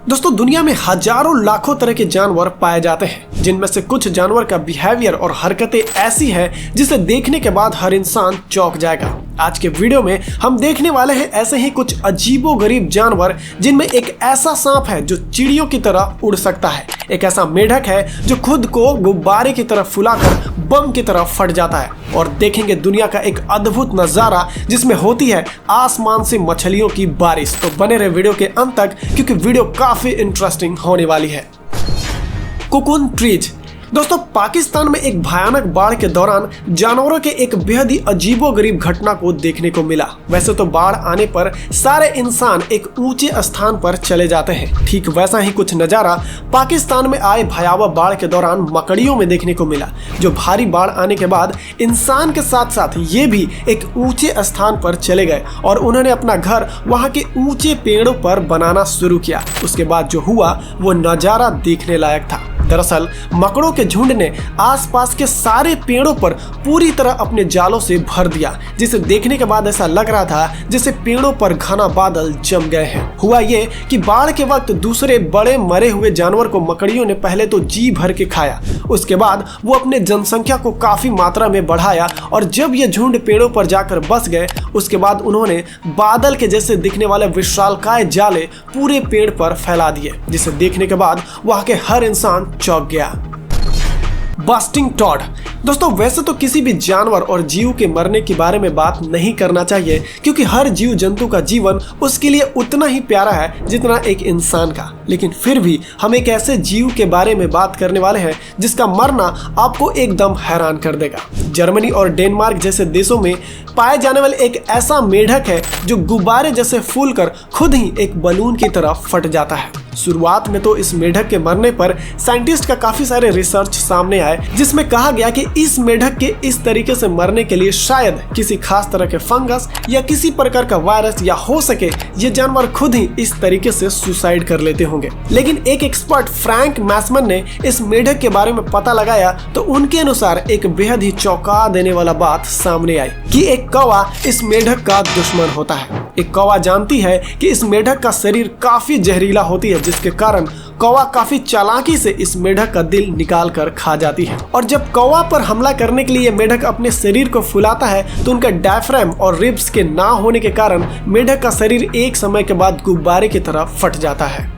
दोस्तों दुनिया में हजारों लाखों तरह के जानवर पाए जाते हैं, जिनमें से कुछ जानवर का बिहेवियर और हरकतें ऐसी हैं जिसे देखने के बाद हर इंसान चौंक जाएगा। आज के वीडियो में हम देखने वाले हैं ऐसे ही कुछ अजीबोगरीब जानवर, जिनमें एक ऐसा सांप है जो चिड़ियों की तरह उड़ सकता है, एक ऐसा मेढक है जो खुद को गुब्बारे की तरह फुलाकर बम की तरह फट जाता है, और देखेंगे दुनिया का एक अद्भुत नजारा जिसमें होती है आसमान से मछलियों की बारिश। तो बने रहे वीडियो के अंत तक, क्योंकि वीडियो काफी इंटरेस्टिंग होने वाली है। Cocoon trees. दोस्तों पाकिस्तान में एक भयानक बाढ़ के दौरान जानवरों के एक बेहद ही अजीबोगरीब घटना को देखने को मिला। वैसे तो बाढ़ आने पर सारे इंसान एक ऊंचे स्थान पर चले जाते हैं, ठीक वैसा ही कुछ नजारा पाकिस्तान में आए भयावह बाढ़ के दौरान मकड़ियों में देखने को मिला, जो भारी बाढ़ आने के बाद इंसान के साथ साथ ये भी एक ऊंचे स्थान पर चले गए और उन्होंने अपना घर वहां के ऊंचे पेड़ों पर बनाना शुरू किया। उसके बाद जो हुआ वो नजारा देखने लायक था। दरअसल मकड़ों के झुंड ने आसपास के सारे पेड़ों पर पूरी तरह अपने जालों से भर दिया, जिसे देखने के बाद ऐसा लग रहा था जैसे पेड़ों पर घना बादल जम गए हैं। हुआ ये कि बाढ़ के वक्त दूसरे बड़े मरे हुए जानवर को मकड़ियों ने पहले तो जी भर के खाया, उसके बाद वो अपने जनसंख्या को काफी मात्रा में बढ़ाया, और जब ये झुंड पेड़ों पर जाकर बस गए उसके बाद उन्होंने बादल के जैसे दिखने वाले विशालकाय जाले पूरे पेड़ पर फैला दिए, जिसे देखने के बाद वहां के हर इंसान चौंक गया। Busting toad. दोस्तों वैसे तो किसी भी जानवर और जीव के मरने के बारे में बात नहीं करना चाहिए, क्योंकि हर जीव जंतु का जीवन उसके लिए उतना ही प्यारा है जितना एक इंसान का, लेकिन फिर भी हम एक ऐसे जीव के बारे में बात करने वाले हैं जिसका मरना आपको एकदम हैरान कर देगा। जर्मनी और डेनमार्क जैसे देशों में पाए जाने वाले एक ऐसा मेढक है जो गुब्बारे जैसे फूलकर खुद ही एक बलून की तरह फट जाता है। शुरुआत में तो इस मेढक के मरने पर साइंटिस्ट का काफी सारे रिसर्च सामने आए, जिसमें कहा गया कि इस मेढक के इस तरीके से मरने के लिए शायद किसी खास तरह के फंगस या किसी प्रकार का वायरस, या हो सके ये जानवर खुद ही इस तरीके से सुसाइड कर लेते होंगे। लेकिन एक एक्सपर्ट फ्रैंक मैसमन ने इस मेढक के बारे में पता लगाया तो उनके अनुसार एक बेहद ही चौंका देने वाला बात सामने आई कि एक कौवा इस मेढक का दुश्मन होता है। एक कौवा जानती है कि इस मेढक का शरीर काफी जहरीला होती है, जिसके कारण कौवा काफी चालाकी से इस मेढक का दिल निकाल कर खा जाती है। और जब कौवा पर हमला करने के लिए मेढक अपने शरीर को फुलाता है तो उनका डायफ्राम और रिब्स के ना होने के कारण मेढक का शरीर एक समय के बाद गुब्बारे की तरह फट जाता है।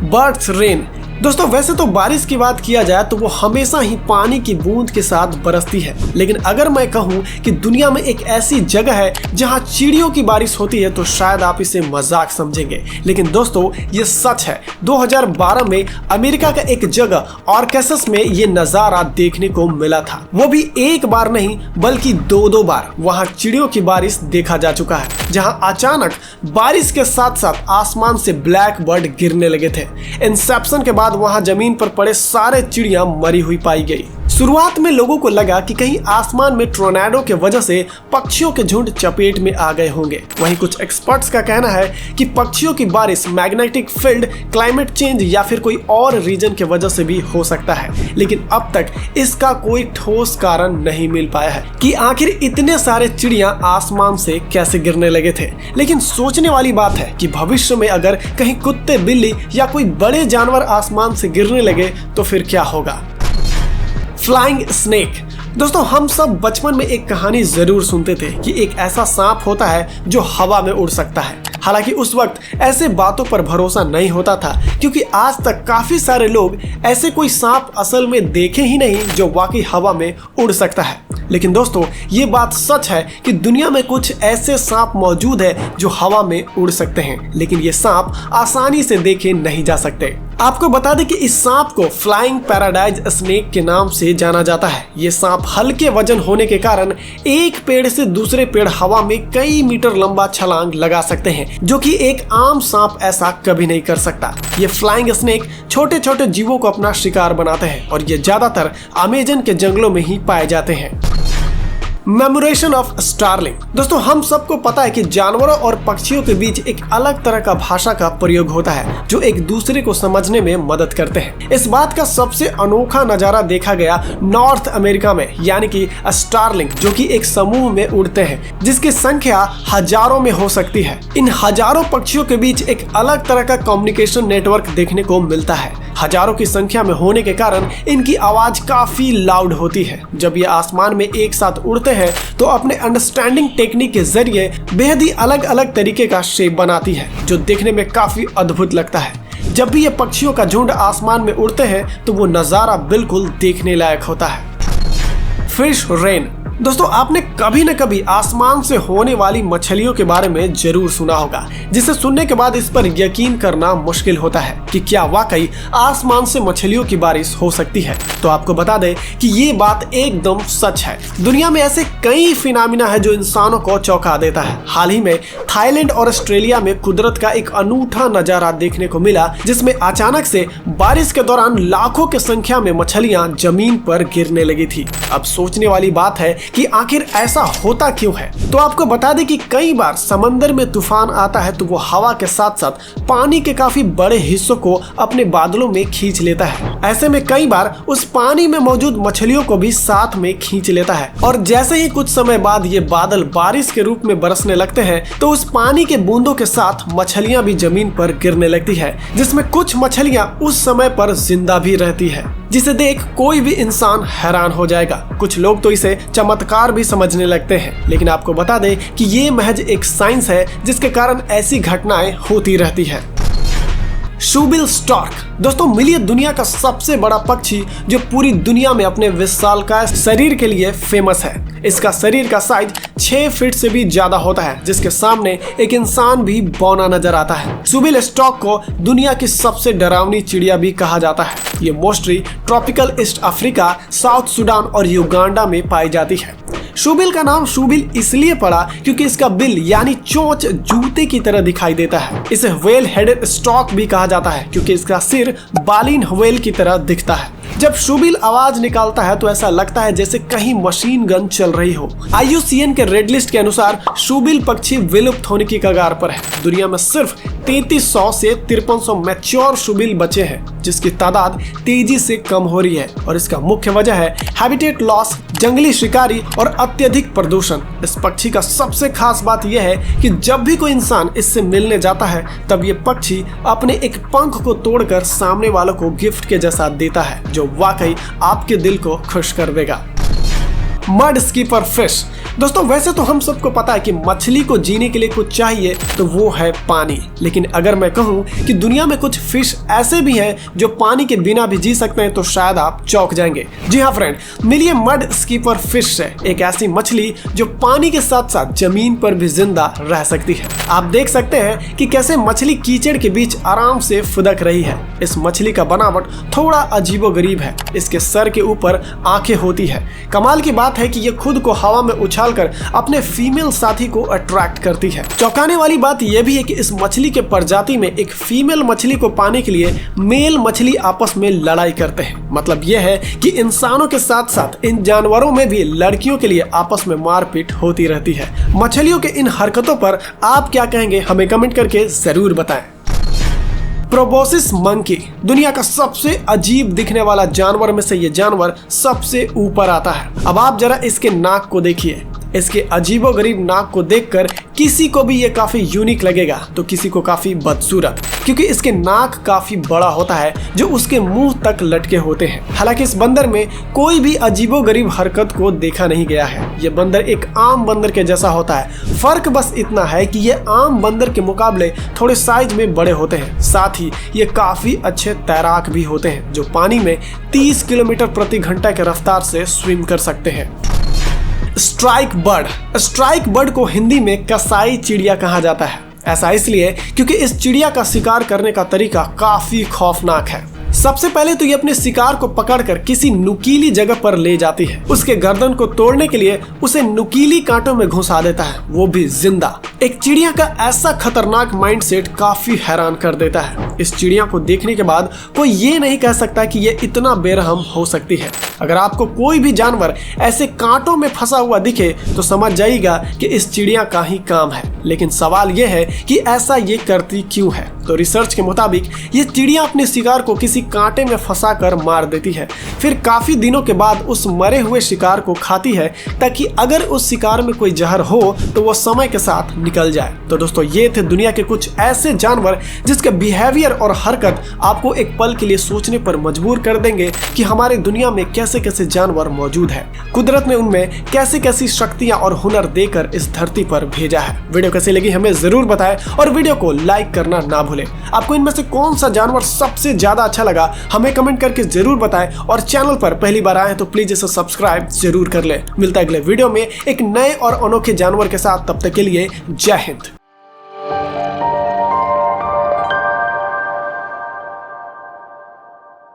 Birds rain. दोस्तों वैसे तो बारिश की बात किया जाए तो वो हमेशा ही पानी की बूंद के साथ बरसती है, लेकिन अगर मैं कहूँ कि दुनिया में एक ऐसी जगह है जहाँ चिड़ियों की बारिश होती है तो शायद आप इसे मजाक समझेंगे, लेकिन दोस्तों ये सच है। 2012 में अमेरिका का एक जगह आर्कांसस में ये नजारा देखने को मिला था। वो भी एक बार नहीं बल्कि दो बार वहाँ चिड़ियों की बारिश देखा जा चुका है, जहाँ अचानक बारिश के साथ साथ आसमान से ब्लैक बर्ड गिरने लगे थे। इंसेप्शन के बाद वहां जमीन पर पड़े सारे चिड़िया मरी हुई पाई गई। शुरुआत में लोगों को लगा कि कहीं आसमान में टोर्नेडो के वजह से पक्षियों के झुंड चपेट में आ गए होंगे। वहीं कुछ एक्सपर्ट्स का कहना है कि पक्षियों की बारिश मैग्नेटिक फील्ड, क्लाइमेट चेंज या फिर कोई और रीजन के वजह से भी हो सकता है, लेकिन अब तक इसका कोई ठोस कारण नहीं मिल पाया है कि आखिर इतने सारे चिड़िया आसमान से कैसे गिरने लगे थे। लेकिन सोचने वाली बात है कि भविष्य में अगर कहीं कुत्ते, बिल्ली या कोई बड़े जानवर आसमान से गिरने लगे तो फिर क्या होगा। Flying snake. दोस्तों हम सब बचपन में एक कहानी जरूर सुनते थे कि एक ऐसा सांप होता है जो हवा में उड़ सकता है। हालांकि उस वक्त ऐसे बातों पर भरोसा नहीं होता था, क्योंकि आज तक काफी सारे लोग ऐसे कोई सांप असल में देखे ही नहीं जो वाकई हवा में उड़ सकता है। लेकिन दोस्तों ये बात सच है कि दुनिया में कुछ ऐसे सांप मौजूद है जो हवा में उड़ सकते हैं, लेकिन ये सांप आसानी से देखे नहीं जा सकते। आपको बता दें कि इस सांप को फ्लाइंग पैराडाइज स्नेक के नाम से जाना जाता है। ये सांप हल्के वजन होने के कारण एक पेड़ से दूसरे पेड़ हवा में कई मीटर लंबा छलांग लगा सकते हैं, जो कि एक आम सांप ऐसा कभी नहीं कर सकता। ये फ्लाइंग स्नेक छोटे छोटे जीवों को अपना शिकार बनाते हैं और ये ज्यादातर अमेजन के जंगलों में ही पाए जाते हैं। मेमोरेशन ऑफ स्टारलिंग। दोस्तों हम सबको पता है कि जानवरों और पक्षियों के बीच एक अलग तरह का भाषा का प्रयोग होता है जो एक दूसरे को समझने में मदद करते हैं। इस बात का सबसे अनोखा नजारा देखा गया नॉर्थ अमेरिका में, यानी कि स्टारलिंग, जो कि एक समूह में उड़ते हैं जिसकी संख्या हजारों में हो सकती है। इन हजारों पक्षियों के बीच एक अलग तरह का कम्युनिकेशन नेटवर्क देखने को मिलता है। हजारों की संख्या में होने के कारण इनकी आवाज काफी लाउड होती है। जब ये आसमान में एक साथ उड़ते हैं तो अपने अंडरस्टैंडिंग टेक्निक के जरिए बेहद ही अलग अलग तरीके का शेप बनाती है जो देखने में काफी अद्भुत लगता है। जब भी ये पक्षियों का झुंड आसमान में उड़ते हैं तो वो नजारा बिल्कुल देखने लायक होता है। Fish rain. दोस्तों आपने कभी न कभी आसमान से होने वाली मछलियों के बारे में जरूर सुना होगा, जिसे सुनने के बाद इस पर यकीन करना मुश्किल होता है कि क्या वाकई आसमान से मछलियों की बारिश हो सकती है। तो आपको बता दें कि ये बात एकदम सच है। दुनिया में ऐसे कई फिनोमेना है जो इंसानों को चौंका देता है। हाल ही में थाईलैंड और ऑस्ट्रेलिया में कुदरत का एक अनूठा नजारा देखने को मिला, जिसमें अचानक से बारिश के दौरान लाखों की संख्या में मछलियां जमीन पर गिरने लगी थी। अब सोचने वाली बात है कि आखिर ऐसा होता क्यों है। तो आपको बता दें कि कई बार समंदर में तूफान आता है तो वो हवा के साथ साथ पानी के काफी बड़े हिस्सों को अपने बादलों में खींच लेता है। ऐसे में कई बार उस पानी में मौजूद मछलियों को भी साथ में खींच लेता है, और जैसे ही कुछ समय बाद ये बादल बारिश के रूप में बरसने लगते हैं तो उस पानी के बूंदों के साथ मछलियां भी जमीन पर गिरने लगती है, जिसमें कुछ मछलियां उस समय पर जिंदा भी रहती है, जिसे देख कोई भी इंसान हैरान हो जाएगा। कुछ लोग तो इसे चमत्कार भी समझने लगते हैं, लेकिन आपको बता दें कि ये महज एक साइंस है जिसके कारण ऐसी घटनाएं होती रहती है। Shoebill stork. दोस्तों मिलिए दुनिया का सबसे बड़ा पक्षी जो पूरी दुनिया में अपने विशालकाय शरीर के लिए फेमस है। इसका शरीर का साइज 6 फीट से भी ज्यादा होता है, जिसके सामने एक इंसान भी बौना नजर आता है। शूबिल स्टार्क को दुनिया की सबसे डरावनी चिड़िया भी कहा जाता है। ये mostly tropical east Africa, south Sudan और युगांडा में पाई जाती है। शूबिल का नाम शूबिल इसलिए पड़ा क्योंकि इसका बिल यानी चोंच जूते की तरह दिखाई देता है। इसे व्हेल हेडेड स्टॉक भी कहा जाता है क्योंकि इसका सिर बालीन व्हेल की तरह दिखता है। जब शूबिल आवाज निकालता है तो ऐसा लगता है जैसे कहीं मशीन गन चल रही हो। IUCN के रेड लिस्ट के अनुसार शूबिल पक्षी विलुप्त होने की कगार पर है। दुनिया में सिर्फ 3300 से 5300 मैच्योर शूबिल बचे हैं, जिसकी तादाद तेजी से कम हो रही है, और इसका मुख्य वजह है हैबिटेट लॉस, जंगली शिकारी और अत्यधिक प्रदूषण। इस पक्षी का सबसे खास बात यह है कि जब भी कोई इंसान इससे मिलने जाता है तब ये पक्षी अपने एक पंख को तोड़कर सामने वालों को गिफ्ट के जैसा देता है, जो वाकई आपके दिल को खुश कर देगा। Mud skipper fish. दोस्तों वैसे तो हम सबको पता है कि मछली को जीने के लिए कुछ चाहिए तो वो है पानी, लेकिन अगर मैं कहूँ कि दुनिया में कुछ फिश ऐसे भी हैं जो पानी के बिना भी जी सकते हैं तो शायद आप चौंक जाएंगे। जी हाँ फ्रेंड, मिलिए मड स्कीपर फिश से, एक ऐसी मछली जो पानी के साथ साथ जमीन पर भी जिंदा रह सकती है। आप देख सकते हैं कि कैसे मछली कीचड़ के बीच आराम से फुदक रही है। इस मछली का बनावट थोड़ा अजीबोगरीब है। इसके सर के ऊपर आंखें होती है। कमाल की बात है कि ये खुद को हवा में उछालकर अपने फीमेल साथी को अट्रैक्ट करती है। चौंकाने वाली बात यह भी है कि इस मछली के प्रजाति में एक फीमेल मछली को पाने के लिए मेल मछली आपस में लड़ाई करते हैं। मतलब यह है कि इंसानों के साथ साथ इन जानवरों में भी लड़कियों के लिए आपस में मारपीट होती रहती है। मछलियों के इन हरकतों पर आप क्या कहेंगे, हमें कमेंट करके जरूर बताएं। Proboscis monkey. दुनिया का सबसे अजीब दिखने वाला जानवर में से ये जानवर सबसे ऊपर आता है। अब आप जरा इसके नाक को देखिए। इसके अजीबोगरीब नाक को देखकर किसी को भी ये काफी यूनिक लगेगा तो किसी को काफी बदसूरत, क्योंकि इसके नाक काफी बड़ा होता है जो उसके मुंह तक लटके होते हैं। हालांकि इस बंदर में कोई भी अजीबोगरीब हरकत को देखा नहीं गया है। ये बंदर एक आम बंदर के जैसा होता है। फर्क बस इतना है कि ये आम बंदर के मुकाबले थोड़े साइज में बड़े होते हैं। साथ ही ये काफी अच्छे तैराक भी होते हैं जो पानी में 30 किलोमीटर प्रति घंटा के रफ्तार से स्विम कर सकते हैं। Strike bird. स्ट्राइक बर्ड को हिंदी में कसाई चिड़िया कहा जाता है। ऐसा इसलिए क्योंकि इस चिड़िया का शिकार करने का तरीका काफी खौफनाक है। सबसे पहले तो ये अपने शिकार को पकड़कर किसी नुकीली जगह पर ले जाती है। उसके गर्दन को तोड़ने के लिए उसे नुकीली कांटों में घुसा देता है, वो भी जिंदा। एक चिड़िया का ऐसा खतरनाक माइंडसेट काफी हैरान कर देता है। इस चिड़िया को देखने के बाद कोई ये नहीं कह सकता कि ये इतना बेरहम हो सकती है। अगर आपको कोई भी जानवर ऐसे कांटों में फंसा हुआ दिखे तो समझ जाइएगा कि इस चिड़िया का ही काम है। लेकिन सवाल यह है कि ऐसा ये करती क्यों है? तो रिसर्च के मुताबिक ये चिड़िया अपने शिकार को किसी कांटे में फंसाकर मार देती है, फिर काफी दिनों के बाद उस मरे हुए शिकार को खाती है, ताकि अगर उस शिकार में कोई जहर हो तो वो समय के साथ निकल जाए। तो दोस्तों, ये थे दुनिया के कुछ ऐसे जानवर जिसके बिहेवियर और हरकत आपको एक पल के लिए सोचने पर मजबूर कर देंगे कि हमारे दुनिया में कैसे कैसे जानवर मौजूद है। कुदरत ने उनमें कैसी कैसी शक्तियां और हुनर देकर इस धरती पर भेजा है। वीडियो कैसी लगी हमें जरूर बताएं और वीडियो को लाइक करना ना भूलें। आपको इनमें से कौन सा जानवर सबसे ज्यादा अच्छा लगा हमें कमेंट करके जरूर बताएं, और चैनल पर पहली बार आए तो प्लीज इसे सब्सक्राइब जरूर कर ले। मिलता है अगले वीडियो में एक नए और अनोखे जानवर के साथ, तब तक के लिए जय हिंद।